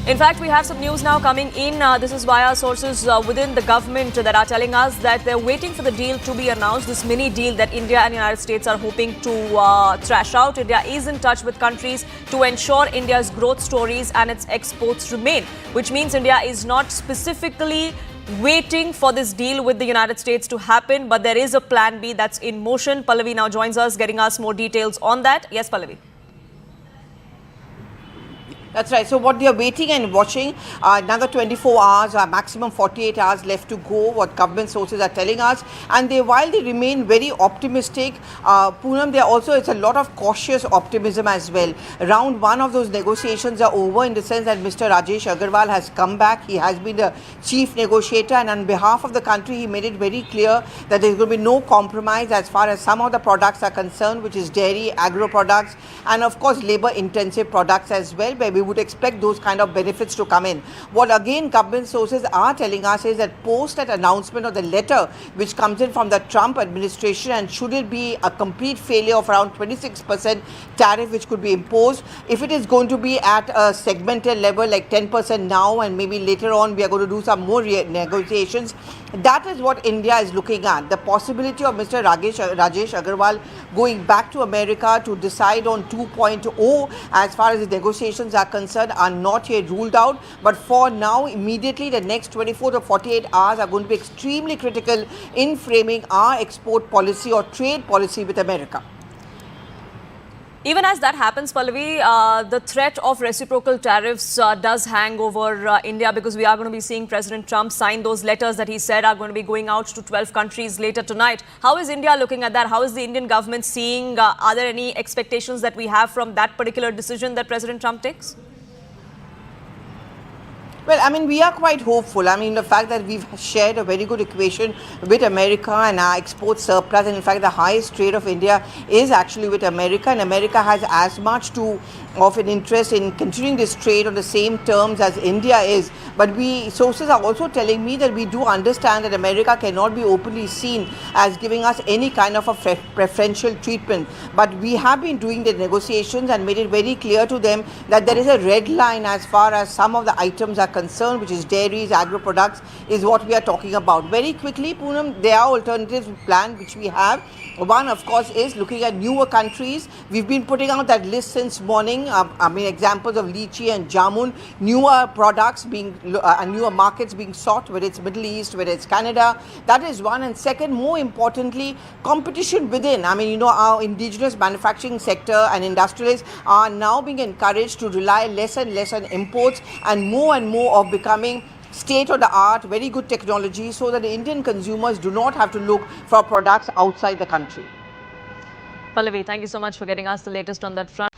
In fact, we have some news now coming in. This is via sources within the government that are telling us that they're waiting for the deal to be announced, this mini deal that India and United States are hoping to thrash out. India is in touch with countries to ensure India's growth stories and its exports remain, which means India is not specifically waiting for this deal with the United States to happen, but there is a plan B that's in motion. Pallavi now joins us, getting us more details on that. Yes, Pallavi. That's right. So what they are waiting and watching, another 24 hours, maximum 48 hours left to go, what government sources are telling us. And while they remain very optimistic, Poonam, it's a lot of cautious optimism as well. Round one of those negotiations are over in the sense that Mr. Rajesh Agarwal has come back. He has been the chief negotiator, and on behalf of the country, he made it very clear that there's going to be no compromise as far as some of the products are concerned, which is dairy, agro products, and of course labor-intensive products as well, where we would expect those kind of benefits to come in. What again government sources are telling us is that post that announcement of the letter which comes in from the Trump administration, and should it be a complete failure of around 26% tariff which could be imposed, if it is going to be at a segmented level like 10% now and maybe later on we are going to do some more negotiations, that is what India is looking at. The possibility of Mr. Rajesh Agarwal going back to America to decide on 2.0 as far as the negotiations are concerned are not yet ruled out. But for now, immediately the next 24 to 48 hours are going to be extremely critical in framing our export policy or trade policy with America. Even as that happens, Pallavi, the threat of reciprocal tariffs does hang over India, because we are going to be seeing President Trump sign those letters that he said are going to be going out to 12 countries later tonight. How is India looking at that? How is the Indian government seeing? Are there any expectations that we have from that particular decision that President Trump takes? Well, I mean, we are quite hopeful. I mean, the fact that we've shared a very good equation with America and our export surplus, and in fact, the highest trade of India is actually with America, and America has as much of an interest in continuing this trade on the same terms as India is. But sources are also telling me that we do understand that America cannot be openly seen as giving us any kind of a preferential treatment. But we have been doing the negotiations and made it very clear to them that there is a red line as far as some of the items are concerned, which is dairies, agro products, is what we are talking about. Very quickly, Poonam, there are alternatives planned which we have. One, of course, is looking at newer countries. We've been putting out that list since morning. Examples of lychee and jamun, newer products newer markets being sought, whether it's Middle East, whether it's Canada. That is one. And second, more importantly, competition within. Our indigenous manufacturing sector and industrialists are now being encouraged to rely less and less on imports and more of becoming state-of-the-art, very good technology, so that the Indian consumers do not have to look for products outside the country. Pallavi, thank you so much for getting us the latest on that front.